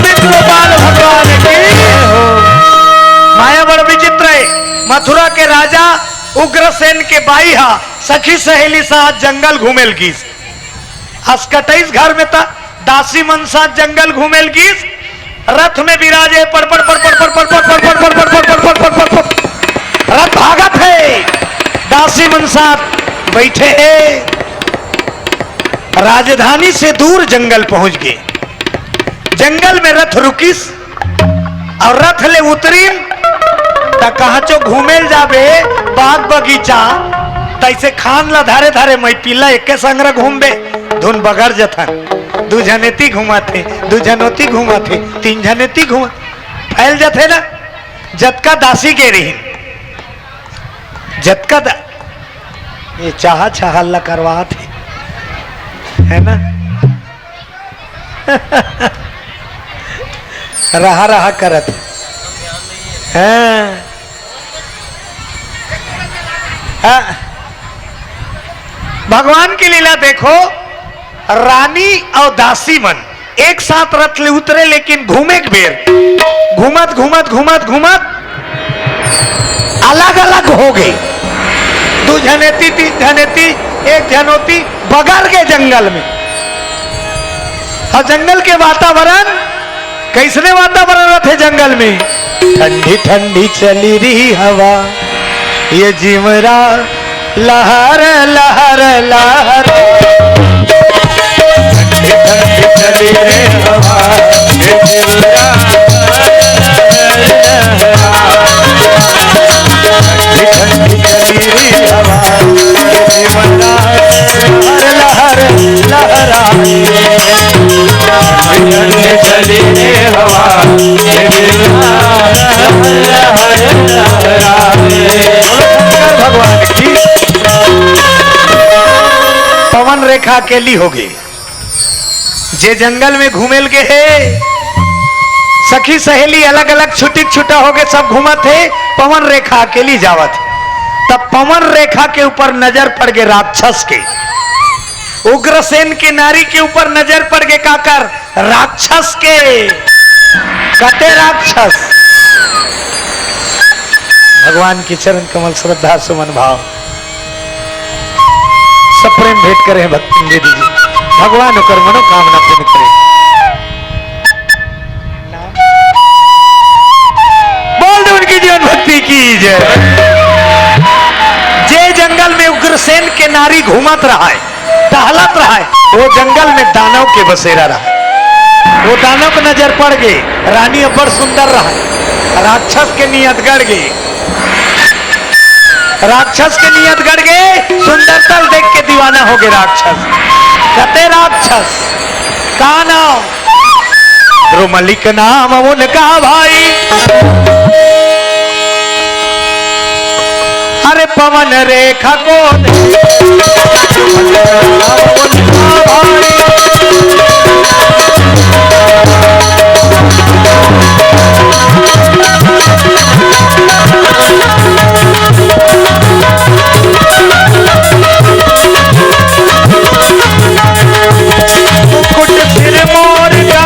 गोविंद गोपाल भगवान की हो। माया बड़ विचित्र है। मथुरा के राजा उग्रसेन के बाई हा सखी सहेली साथ जंगल घूमेल गीस। हसकटईस घर में था दासी मन साथ जंगल घूमेल गीस। रथ में विराजे पड़ पड़ पड़ पड़ पड़ पड़ पड़ पड़ पड़ पड़ पड़ पड़ पड़ पड़ पड़ रथ भागत है। दासी मन साथ बैठे हैं। राजधानी से दूर जंगल पहुंच गए। जंगल में रथ रुकिस और रथ ले उतरीन ता कहा चो घूमेल जाबे बाग बगीचा तैसे खान ला धारे धारे मैं पीला एक संग्रह घूमबे धुन बगर जथन। दू जनेती घुमाते, दू जनोती घुमाते, तीन जनेती घुमा फैल जाते ना। जतका दासी के रही जतका ये चाह हल्ला करवा थे है ना। रहा रहा करत है। भगवान की लीला देखो। रानी और दासी मन एक साथ रथ ले उतरे लेकिन घूमे के बेर घूमत घूमत घूमत घूमत अलग अलग हो गए। दो जनेती, तीन जनेती, एक जनोती बगर के जंगल में। और जंगल के वातावरण कैसने वातावरण रहते जंगल में। ठंडी ठंडी चली रही हवा ये जीवरा लहर लहर लहर। ठंडी ठंडी चली रही हवा ये जीवरा ठंडी ठंडी चली रही हवा ये जीवरा लहर लहरा। चली रे हवा भगवान की। पवन रेखा अकेली हो गई। जे जंगल में घूमेल के है सखी सहेली अलग अलग छुट्टी छुट्टा हो गए सब घूमत थे। पवन रेखा अकेली जावत। तब पवन रेखा के ऊपर नजर पड़ गए राक्षस के। उग्रसेन के नारी के ऊपर नजर पड़ गए काकर राक्षस के। कते राक्षस भगवान की चरण कमल श्रद्धा सुमन भाव सब प्रेम भेंट करें भक्ति दे दीजिए। भगवान होकर मनोकामना पूर्ण करें। बोल दो उनकी जीवन भक्ति की जय। जे जंगल में उग्रसेन के नारी घूमत रहा है टहलत रहा है वो जंगल में दानव के बसेरा रहा है। वो दानव को नजर पड़ गई। रानी अब्बर सुंदर रहा। राक्षस के नियत गड़ गई। राक्षस के नियत गड़ गए। सुंदरता देख के दीवाना हो गए राक्षस। कते राक्षस का नाम द्रुमलिक नाम उनका भाई। अरे पवन रेखा को सिर मोर का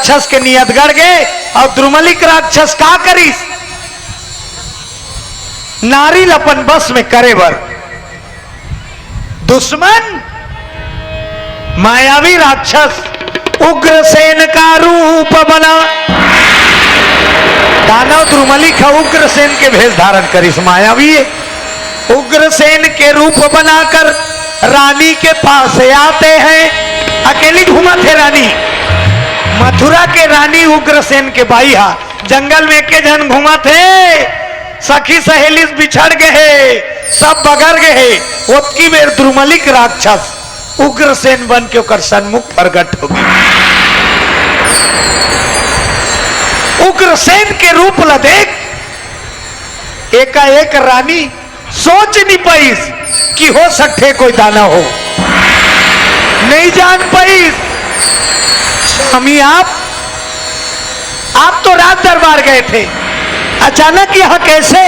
राक्षस के नियत गढ़ गए और द्रुमलिक राक्षस का करीस नारी लपन बस में करे बर दुश्मन मायावी राक्षस उग्रसेन का रूप बना। दानव द्रुमलिक उग्रसेन के भेष धारण करिस मायावी उग्रसेन के रूप बनाकर रानी के पास आते हैं। अकेली घूमा थे रानी, मथुरा के रानी उग्रसेन के भाई हा जंगल में के जन घूमा थे, सखी सहेली बिछड़ गए, सब बगर गए। ओतकी बेर द्रुमलिक राक्षस उग्रसेन बन के ओकर सन्मुख प्रकट हो गई। उग्रसेन के रूप ला देख एकाएक रानी सोच नहीं पाई कि हो सकते कोई दाना हो, नहीं जान पाई। स्वामी आप तो रात दरबार गए थे, अचानक यहां कैसे?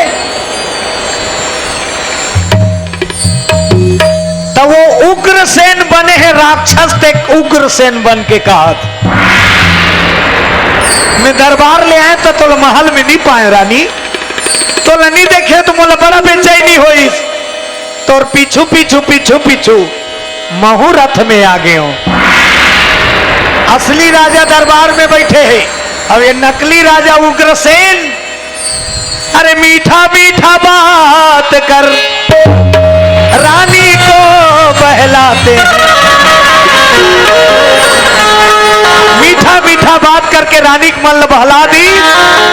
तो वो उग्रसेन बने हैं राक्षस ते उग्रसेन बन के कहा मैं दरबार ले आए तो महल में नहीं पाए रानी, तो नहीं देखे तो मोला बड़ा बेचैनी हुई। तो पीछू पीछू पीछू पीछू महू रथ में आ गए हो। असली राजा दरबार में बैठे हैं, अब ये नकली राजा उग्रसेन अरे मीठा मीठा बात कर रानी को बहलाते हैं। मीठा मीठा बात करके रानी को मन बहला दी।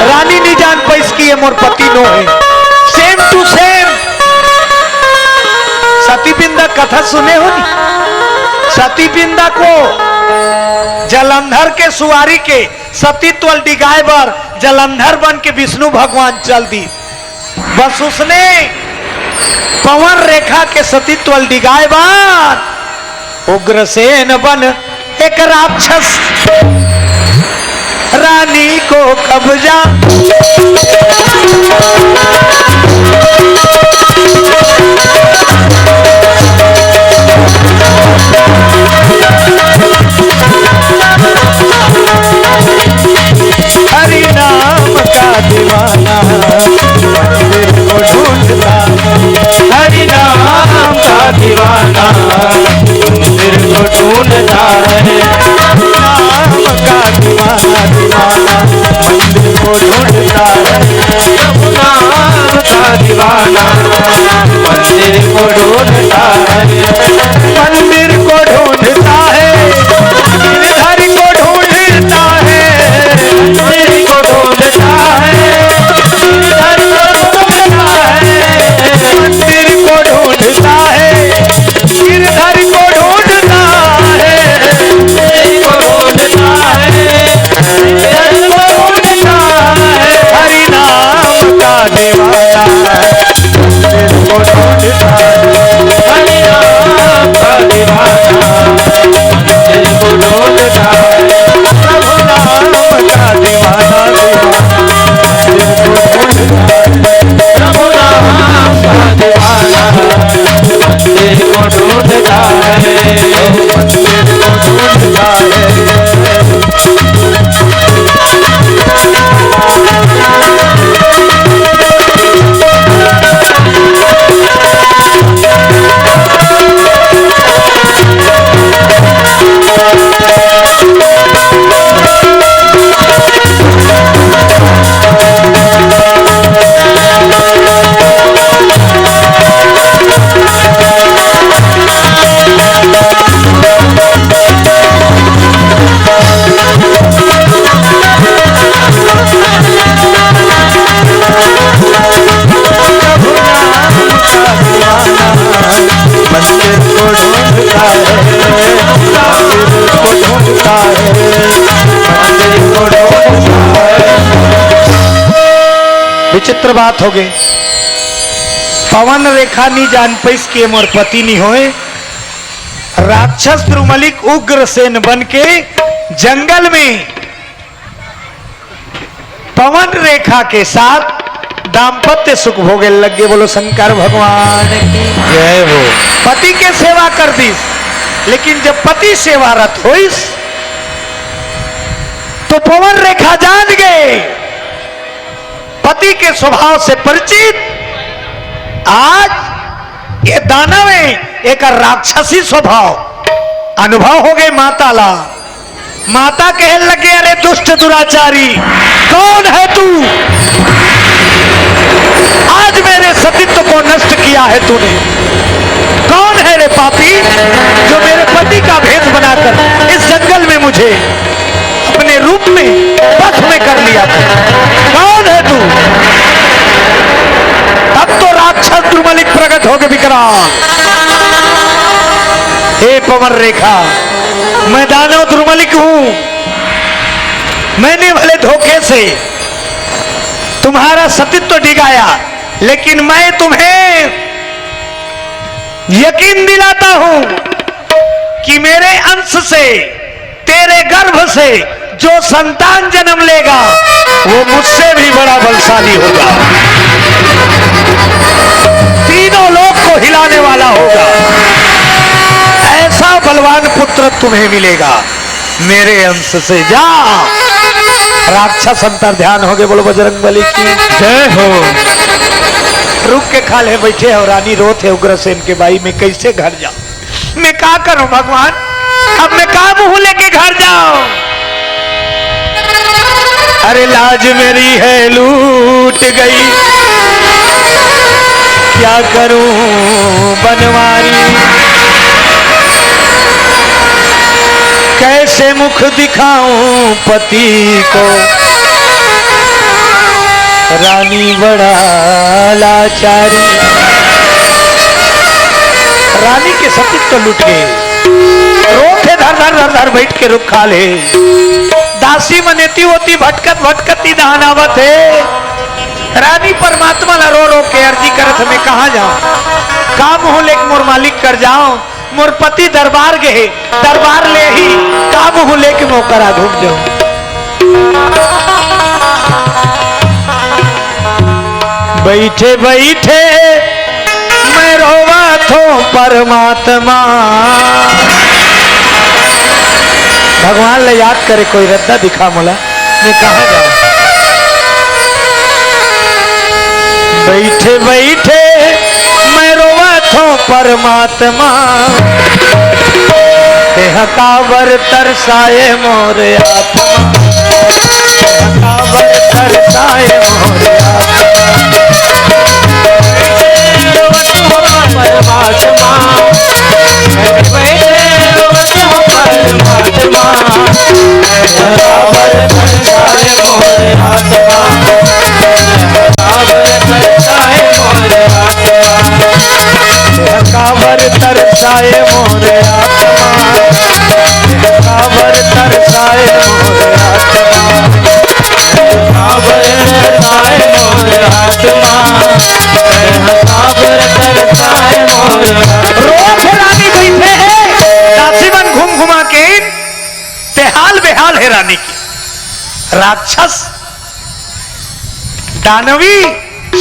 रानी नहीं जान पैस की मोर पति नो है। सेम टू सेम सतीबिंदा कथा सुने हो नहीं? सतीबिंदा को जलंधर के सुवारी के सतीत्व डिगाए बर जलंधर बन के विष्णु भगवान चल दी। बस उसने पवन रेखा के सतीत्व डिगाए बार उग्रसेन बन एक राक्षस रानी को कब्जा। हरि नाम का दीवाना मंदिर को ढूंढता, हरि नाम का दीवाना मंदिर को ढूंढता है। नाम का दीवाना दीवाना मंदिर को ढूंढता है। नाम का दीवाना मंदिर को ढूंढता है। मंदिर को ढूंढता है, गिरधर को ढूंढता है। मंदिर को ढूंढता है, गिरधर को ढूंढता है। मंदिर को ढूंढता है, गिरधर को ढूंढता है। मंदिर को ढूंढता है, गिरधर को ढूंढता है। हरि नाम का दीवाना मंदिर को ढूंढता है। हरि नाम का दीवाना मंदिर को ढूंढता है। प्रभु नाम का दीवाना मंदिर को ढूंढता है। प्रभु नाम का दीवाना मंदिर को ढूंढता है। मंदिर को ढूंढता है। विचित्र बात हो गई। पवन रेखा नहीं जान पैस के मोर पति नहीं होए। राक्षस द्रुमलिक उग्रसेन बन के जंगल में पवन रेखा के साथ दाम्पत्य सुख भोगे लगे। बोलो शंकर भगवान की जय हो। पति के सेवा कर दी, लेकिन जब पति सेवारत होइस तो पवन रेखा जान गए, पति के स्वभाव से परिचित। आज ये दानव है एक राक्षसी स्वभाव अनुभव हो गए। माता ला माता कहने लगे, अरे दुष्ट दुराचारी कौन है तू? आज मेरे सतीत्व को नष्ट किया है तूने। कौन है रे पापी जो मेरे पति का भेष बनाकर इस जंगल में मुझे अपने रूप में पथ में कर लिया था? कौन है तू? तब तो राक्षस द्रुमलिक प्रकट हो गए विकराल। हे पवन रेखा, मैं दानव द्रुमलिक हूं। मैंने भले धोखे से तुम्हारा सतीत्व डिगाया, लेकिन मैं तुम्हें यकीन दिलाता हूं कि मेरे अंश से, तेरे गर्भ से जो संतान जन्म लेगा वो मुझसे भी बड़ा बलशाली होगा, तीनों लोक को हिलाने वाला होगा। ऐसा बलवान पुत्र तुम्हें मिलेगा मेरे अंश से। जा राक्षस अंतर ध्यान हो गए। बोलो बजरंगबली की जय हो। रुक के खाले बैठे और रानी रोत है उग्रसेन के भाई, मैं कैसे घर जाऊं? मैं क्या करूं भगवान? अब मैं क्या मुंह लेके घर जाऊं? अरे लाज मेरी है लूट गई, क्या करूं बनवारी? कैसे मुख दिखाऊं पति को, रानी बड़ा लाचारी। रानी के सतीत्व तो लुट गए, रोते धर धर धर धर बैठ के रुख खा ले। दासी मनेती होती भटकत भटकती दहानावत है। रानी परमात्मा ला रो रो के अर्जी करत, मैं कहा जाऊं? काम हो लेक मोर मालिक कर जाऊं। मोर पति दरबार गए, दरबार ले ही काम हो लेके मोकरा घूम जाऊं। बैठे बैठे मैं रोवा थो परमात्मा। भगवान ले याद करे, कोई रद्दा दिखा मोला, मैं कहा जाऊं? बैठे बैठे मैं रोवा थो परमात्मा, कावर तरसाए मोर आत्मा, कावर तरसाए मोर परमात्मा। कावर तरसाए मोर आत्मा, कावर तरसाए मोर आत्मा, कावर तरसाए मोर आत्मा, कावर तरसाए मोर। रोज रानी बैठे हैं, दासीमन घूम घुमा के बेहाल बेहाल है रानी की। राक्षस दानवी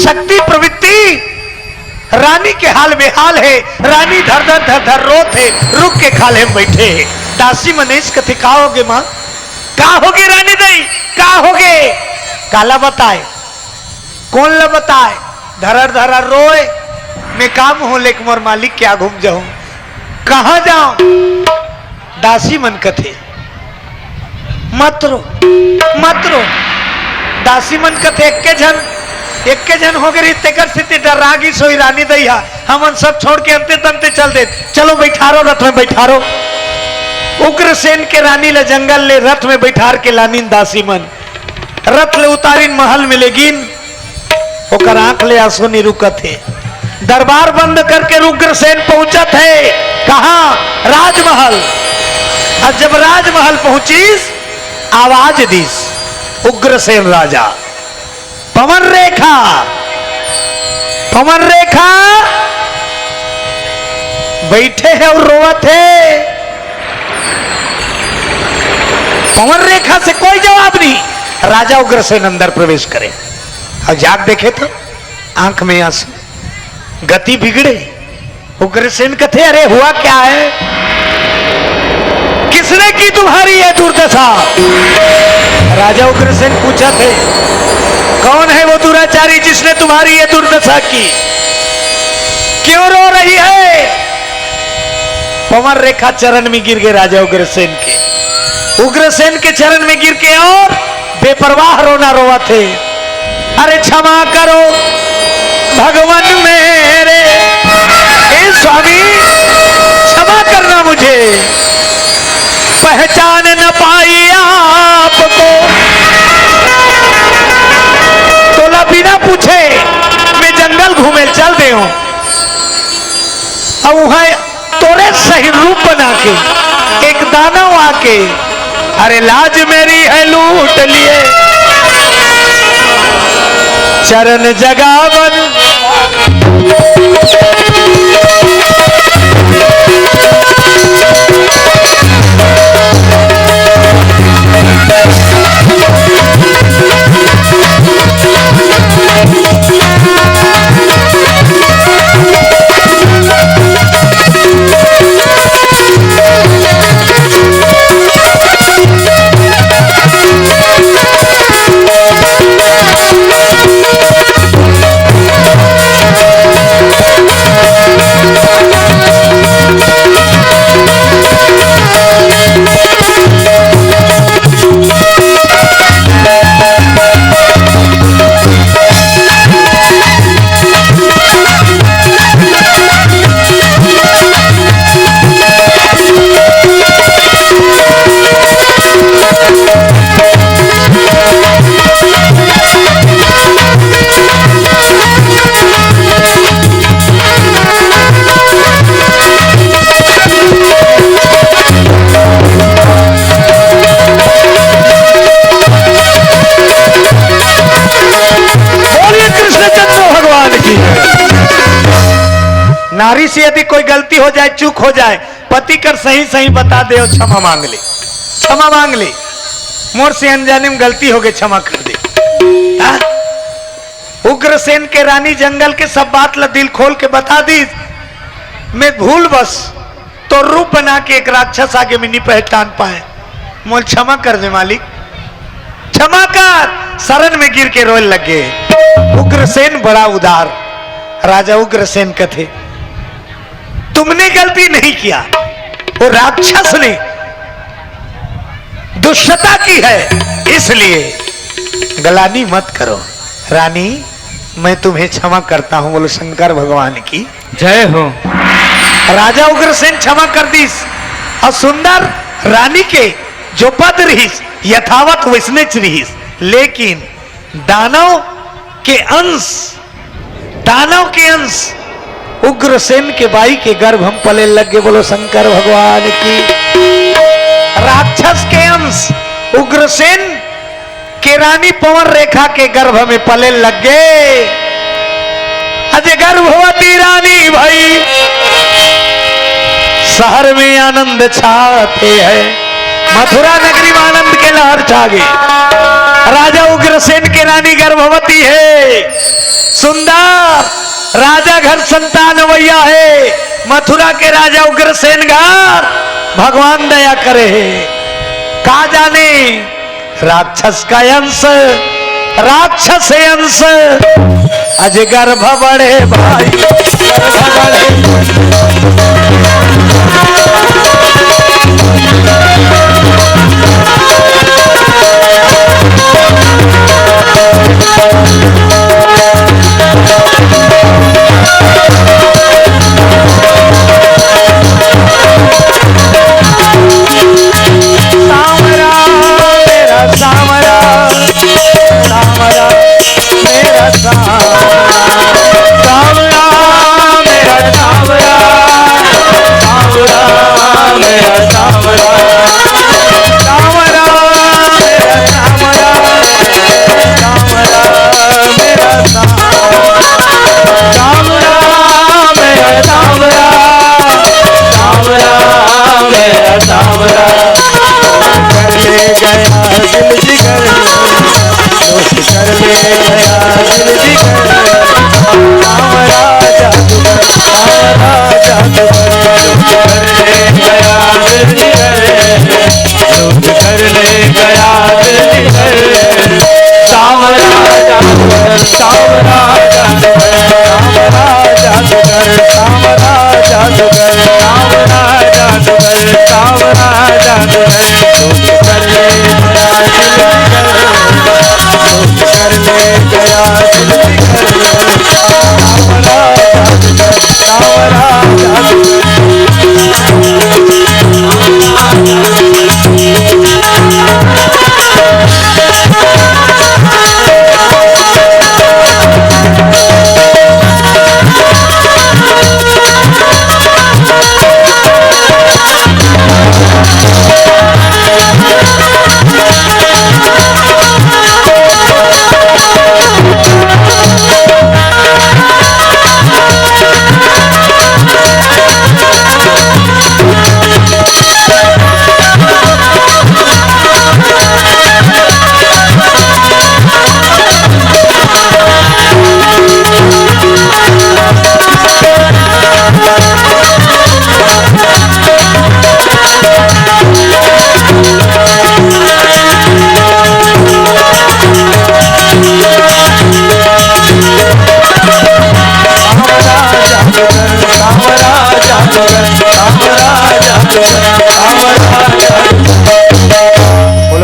शक्ति प्रवृत्ति रानी के हाल बेहाल है। रानी धर धर धर धर रोत है, रुक के खाले में बैठे है। दासी मनेश कथे का होगे मां? का होगे रानी दई? का होगे? काला बताए, कौन ला बताए? धरर धरर रोए, मैं काम हूं लेक मोर मालिक क्या घूम जाऊं? कहा जाऊं? दासी मन कथे मत रो मत रो। दासी मन कथे एक के जन हो गए तेकर स्थिति डरागी सोई रानी दैया, हमन सब छोड़ के अंते तंते चल दे। चलो बैठारो रथ में बैठारो। उग्रसेन के रानी ले जंगल ले रथ में बैठार के लानीन दासी मन रथ ले उतारीन महल में लेगिन। ओकर आंख ले आंसू नहीं रुकत है। दरबार बंद करके उग्रसेन पहुंचत है कहा? राजमहल। और जब राजमहल पहुंचीस आवाज दीस उग्रसेन राजा, पवन रेखा पवन रेखा बैठे हैं और रोवत है। पवन रेखा से कोई जवाब नहीं। राजा उग्रसेन अंदर प्रवेश करे और जाग देखे तो आंख में आंसू, गति बिगड़े। उग्रसेन कहते अरे हुआ क्या है? किसने की तुम्हारी ये दुर्दशा? उग्रसेन पूछा थे, कौन है वो दुराचारी जिसने तुम्हारी ये दुर्दशा की? क्यों रो रही है? पवन रेखा चरण में गिर गए राजा उग्रसेन के चरण में गिर के और बेपरवाह रोना रोआ थे। अरे क्षमा करो भगवान मेरे, हे स्वामी क्षमा करना, मुझे पहचान न पाई आपको। तोला बिना पूछे मैं जंगल घूमे चल दे हूं, अब वहां तोरे सही रूप बना के एक दानव आके, अरे लाज मेरी है लूट लिए, चरण जगावन नारी से यदि कोई गलती हो जाए, चूक हो जाए, पति कर सही सही बता दे और क्षमा मांग ले, क्षमा मांग ले, मोर से अनजाने में गलती हो गई, क्षमा कर दे। उग्रसेन के रानी जंगल के सब बात ला दिल खोल के बता दी, मैं भूल बस तो रूप बना के एक राक्षस आगे में नहीं पहचान पाए, मोल क्षमा कर दे मालिक, क्षमा कर। शरण में गिर के रोने लगे। उग्रसेन बड़ा उदार राजा उग्रसेन का थे, तुमने गलती नहीं किया, वो राक्षस ने दुष्टता की है, इसलिए गलानी मत करो। रानी मैं तुम्हें क्षमा करता हूं, बोलो शंकर भगवान की जय हो। राजा उग्रसेन क्षमा कर दी और सुंदर रानी के जो पद रहीस यथावत वैसने रहीस, लेकिन दानव के अंश उग्रसेन के बाई के गर्भ हम पले लगे, बोलो शंकर भगवान की। राक्षस के अंश उग्रसेन के रानी पवन रेखा के गर्भ में पले लगे। अजय गर्भवती रानी भाई शहर में आनंद छाते हैं, मथुरा नगरी में आनंद के लहर छा गई। राजा उग्रसेन के रानी गर्भवती है, सुंदर राजा घर संतान वैया है, मथुरा के राजा उग्रसेन घर भगवान दया करे है। कहा जाने राक्षस का अंश, राक्षस अंश अजय गर्भ बड़े भाई, गर्भ बड़े कर ले गया सावरा जादूगर सोच कर ले गया सोच कर ले गया सावरा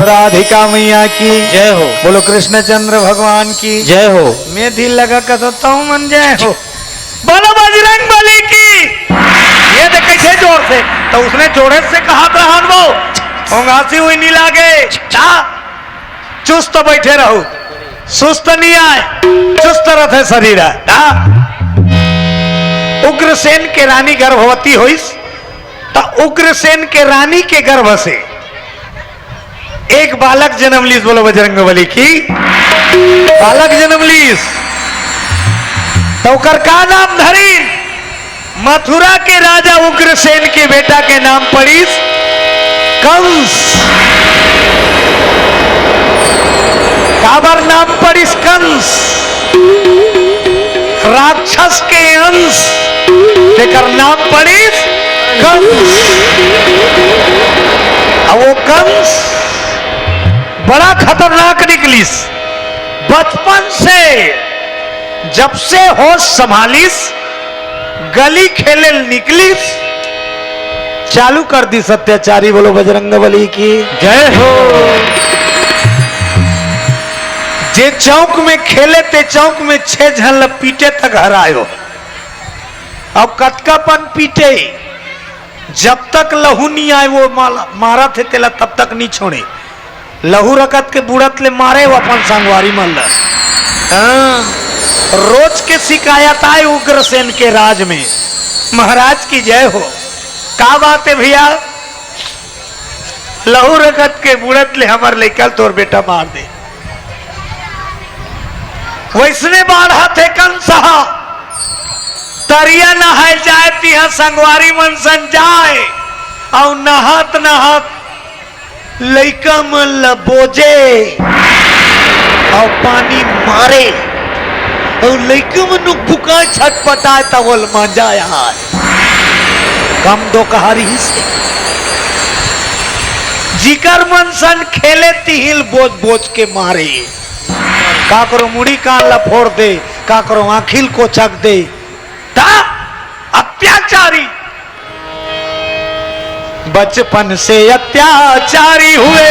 राधिका मैया की जय हो। बोलो कृष्णचंद्र भगवान की जय हो। मैं दिल लगा कहता हूँ मन जय हो। बोलो बजरंग बली की। ये देख कैसे जोर से तो उसने जोड़े से कहा था वो होंगासी हुई नहीं लागे चुस्त बैठे रहो सुस्त नहीं आए चुस्त रथे शरीर उग्रसेन के रानी गर्भवती हुई तो उग्रसेन के रानी के गर्भ से एक बालक जन्म लीस। बोलो बजरंग बली की। बालक जन्म लीस तो का नाम धरी मथुरा के राजा उग्रसेन के बेटा के नाम पड़ीस कंस। काबर नाम पड़ीस कंस राक्षस के अंश तेकर नाम पड़ीस कंस। अब वो कंस बड़ा खतरनाक निकलीस। बचपन से जब से होश संभालीस गली खेले निकलीस चालू कर दी अत्याचारी। बोलो बजरंग बली की जय हो। जे चौक में खेले ते चौक में 6 झल पीटे तक हरायो। अब कतकापन पीटे जब तक लहू नहीं आए वो मारा थे तेला तब तक नहीं छोड़े। लहू रकत के बुढ़त ले मारे वो अपन संगवारी मल। रोज के शिकायत आए उग्रसेन के राज में। महाराज की जय हो। का बात है भैया लहू रकत के बुढ़त ले हमार लेकर तोर बेटा मार दे। वैसने बाढ़ा थे कंसहा तरिया नहाय जाए तिहा संगवारी मनसन जाए और नहात नहात लइका मन ल बोझे और पानी मारे और लइका मन भुका छटपटाए तवल मजा यार कम दो कहारी से जिकर मन सन खेले तिहिल बोझ बोझ के मारे। का करो मुड़ी कान ला फोड़ दे का करो आखिल को चक दे। अत्याचारी बचपन से अत्याचारी हुए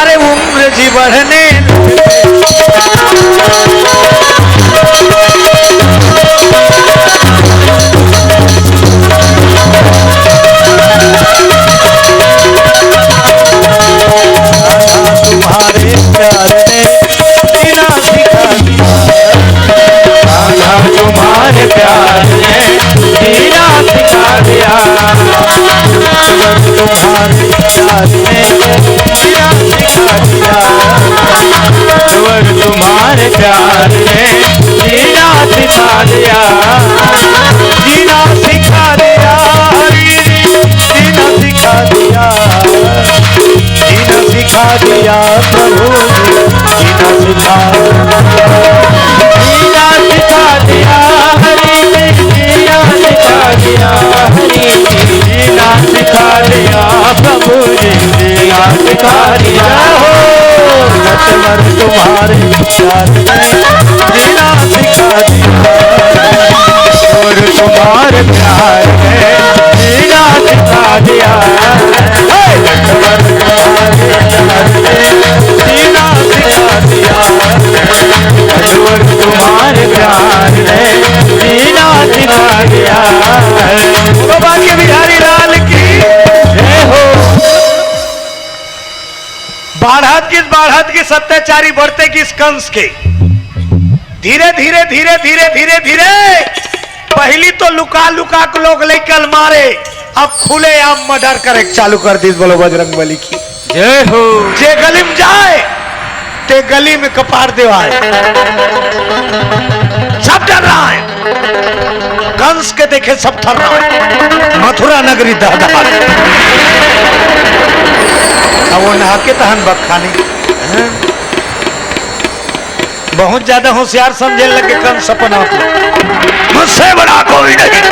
अरे उम्र जी बढ़ने तुम्हारे प्यार ने जीना सिखा दिया। तुम्हारे प्यार ने जीना सिखा दिया। तुम्हारे प्यार ने जीना सिखा दिया। तुम्हारे प्यार ने जीना सिखा दिया। जीना सिखा दिया जीना सिखा दिया जीना सिखा दिया प्रभु जीना सिखा जीना सिखा दिया हरि जीना सिखा दिया हरि जीना सिखा दिया प्रभु जी जीना सिखा दिया हो। सतवर तुम्हारे प्यार ने जीना सिखा दिया। और तुम्हारे प्यार में जीना सिखा दिया नटवर जीना सिखा दिया नटवर तुम्हारे प्यार में जीना सिखा दिया बाबा के बिहारी लाल की जय हो बाढ़त की अत्याचारी बढ़ते किस कंस के धीरे धीरे धीरे धीरे धीरे धीरे पहली तो लुका लुका के लोग लेकर मारे अब खुले आम मर्डर करे चालू कर दी बोलो बजरंग बली की जय हो जे गली में जाए ते गली में कपार देवाए सब डर रहा है कंस के देखे सब थर रहा है मथुरा नगरी दहदहा वो नहा के तहन बखानी बहुत ज्यादा होशियार समझे लगे कंस अपन आप मुझसे बड़ा कोई नहीं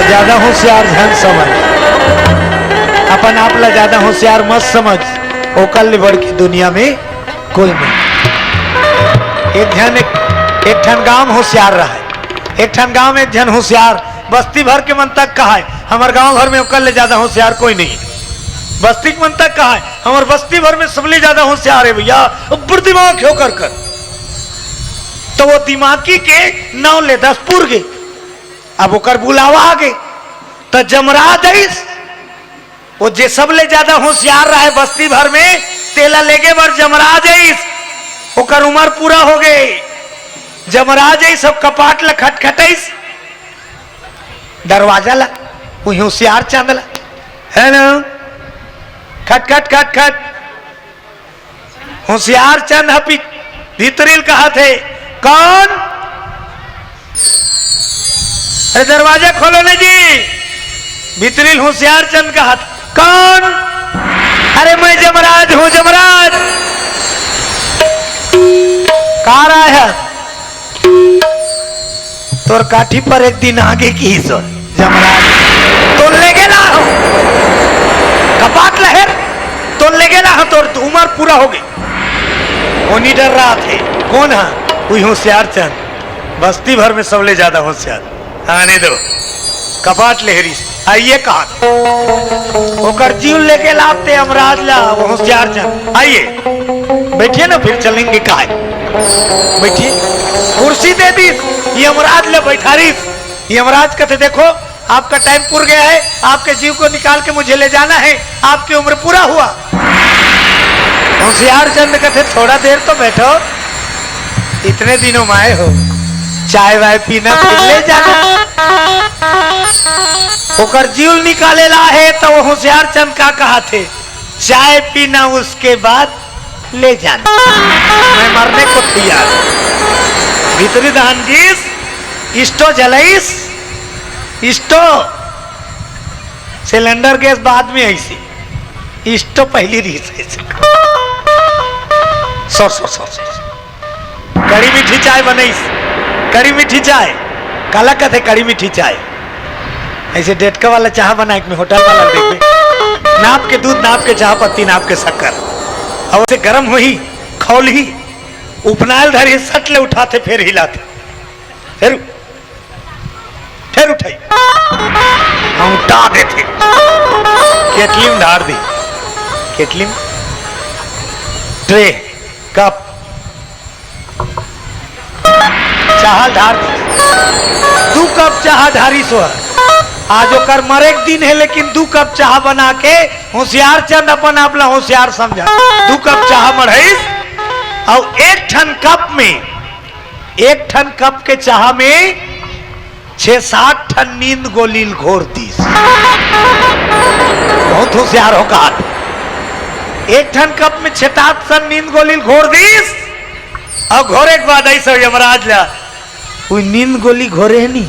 ज्यादा होशियार धन समझ अपन आप ला ज्यादा होशियार मत समझ ओकल बढ़ की दुनिया में कोई नहीं एक ठन गांव होशियार रहा है एक ठन गांव में एक जन होशियार बस्ती भर के मन तक कहा है हमारे गांव भर में ओकल ले ज्यादा होशियार कोई नहीं बस्ती के मन तक कहा है हमारे बस्ती भर में सबले ज्यादा होशियार है भैया ऊपर दिमाग क्यों कर तो वो दिमागी के 9 ले 10 पुर गए अब ओकर बुलावा आ गए तो जमराज वो जे सब ले ज्यादा होशियार रहा है बस्ती भर में तेला लेगे बर जमराज ओकर उम्र पूरा हो गए जमराज सब कपाट ला खटखटाइस दरवाजा ला वो होशियार चांदला है ना खट खट खट खट होशियार चंद हपी भीतरील कहा थे कौन अरे दरवाजा खोलो ने जी भीतरील होशियार चंद कहा था कौन अरे मैं जमराज हूं जमराज कहा रहा है तोर काठी पर एक दिन आगे की सो जमराज तो ले गेला हो कपाट लहर तो ले गेला हो तोर उम्र पूरा हो गई वो नहीं डर रहा थे कौन है वही होशियार चंद बस्ती भर में सबले ज्यादा होशियार आने दो कपाट लहरी आइए कहा ओकर जीव लेके लाते अमराज ला वो होशियार चंद आइए बैठिए ना फिर चलेंगे कहा बैठिए कुर्सी दे दी यमराज ले बैठा रही यमराज कहते देखो आपका टाइम पूरा गया है आपके जीव को निकाल के मुझे ले जाना है आपकी उम्र पूरा हुआ होशियार चंद कहते थोड़ा देर तो बैठो इतने दिनों में आए हो चाय वाय पीना फिर ले जाना ओकर जीव निकाले ला है तो वो होशियार चंद का कहा थे चाय पीना उसके बाद ले जाना मैं मरने को तैयार भीतरी दहन जीस इष्टो जलाइस इष्टो सिलेंडर गैस बाद में ऐसी इष्टो पहली रीस सो कड़ी मीठी चाय बनाइस कड़ी मीठी चाय काला कहते कड़ी मीठी चाय ऐसे डेटका वाला चाह बना एक में होटल वाला देखे नाप के दूध नाप के चाह पत्ती नाप के शक्कर और उसे गर्म हुई खौली उपनाल धरी सटले उठाते फिर हिलाते फिर उठाई हम उठा देते केटली में धार दी केटली में ट्रे कप चाह धार दी 2 कप चाह धारी सो आज ओकर मरे दिन है लेकिन 2 कप चाह बना के होशियार चंद अपन आपला होशियार समझा 2 कप चाह मढ़ाई और 1 ठन कप के चाह में 6-7 ठन नींद गोलील घोर दी बहुत होशियार हो कहा 1 ठन कप में 6-7 ठन नींद गोलील घोर दी और घोरे के बाद ऐसा यमराज ला कोई नींद गोली घोरे नहीं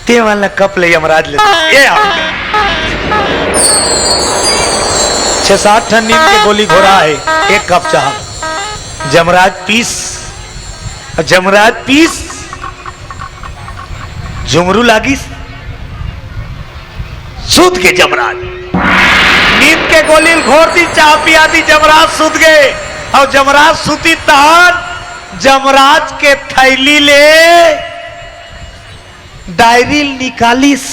ते वाला कप ले यमराज ले ये 6-7 ठन नींद की गोली घोरा है 1 कप चाह जमराज पीस झुमरू लागी सूद के जमराज नींद के गोली घोर दी चाह पिया दी जमराज सूद गए और जमराज सूती तहन जमराज के थैली ले डायरी निकालिस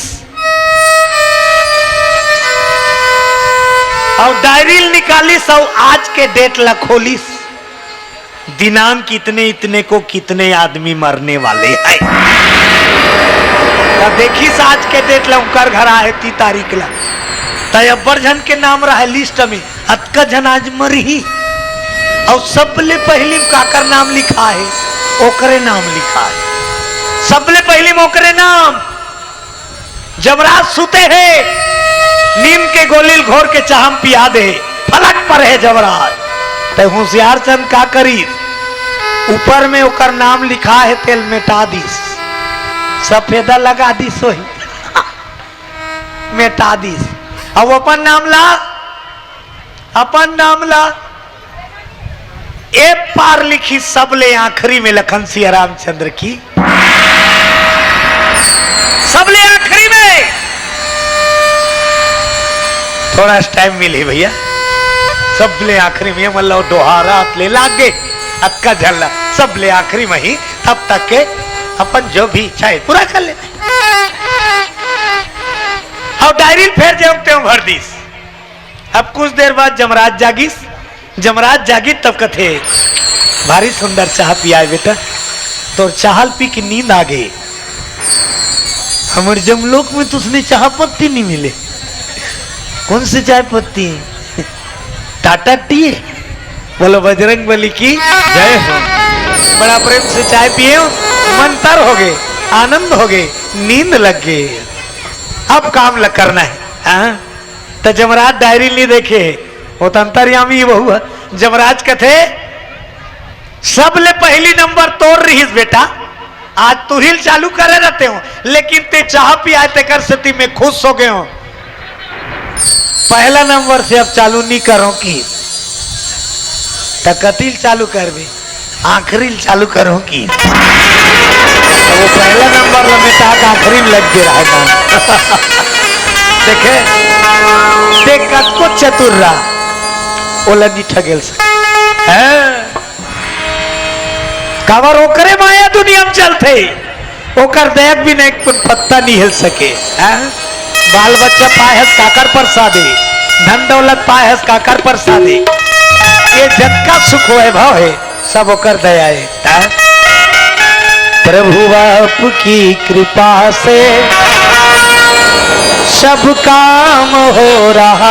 और डायरी निकालिस और आज के डेट ला खोलिस, दिनांक कितने इतने को कितने आदमी मरने वाले हैं। देखिस आज के डेट ला उनकर घर आए 30 तारीख ला तयब्बर जन के नाम रहा लिस्ट में, अतका जन आज मरी और सबले पहली काकर नाम लिखा है, ओकरे नाम लिखा है, सबले पहली ओकरे नाम। जमराज सुते हैं, नीम के गोलील घोर के चाहम पिया दे, फलक पर है जमराज। तो होशियार चंद का करी, ऊपर में ओकर नाम लिखा है तेल मेटा दिस, सफेदा लगा दिस वही मेटा दिस। अब अपन नाम ला, अपन नाम ला, एक पार लिखी सबले आखिरी में लखन सिंह रामचंद्र की, सबले आखिरी में। थोड़ा टाइम मिले भैया, सबले आखिरी में मतलब दोहारा ले लागे अक्का झल्ला, सबले आखिरी में ही, तब तक के अपन जो भी इच्छा है पूरा कर लेना। और डायरी फिर जमते भर दीस। अब कुछ देर बाद जमराज जागिस, जमराज जागी तब कथे भारी सुंदर चाह पिया बेटा, तो चाहल पी की नींद आ गई। हमारे जमलोक में तो उसने चाह पत्ती नहीं मिले। कौन सी चाय पत्ती? टाटा टी। बोलो बजरंग बली की जय हो। बड़ा प्रेम से चाय पिए, मन तर हो गए, आनंद हो गए, नींद लग गई। अब काम लग करना है। हाँ? तो जमराज डायरी नहीं देखे, वो तो अंतर्यामी बहु है। जमराज कथे सबले पहली नंबर तोड़ रही बेटा, आज तू हिल चालू करे रहते हो, लेकिन ते चाह पिया ते कर सती में खुश हो गए हो। पहला नंबर से अब चालू नहीं करो की, कतील चालू कर भी, आखिरी चालू करो की। तो वो पहला नंबर लमेटा आखिरी में लग गया है। देखे देख को चतुर रहा, ओला नहीं ठगेल सके। कावर ओकरे माया दुनिया में चलते, ओकर देख भी नहीं पत्ता नहीं हिल सके। बाल बच्चा पायस काकर पर सादे, धन दौलत पायस काकर पर सादे, ये जग का सुख वैभव है सब ओकर दया है। प्रभु आपकी कृपा से सब काम हो रहा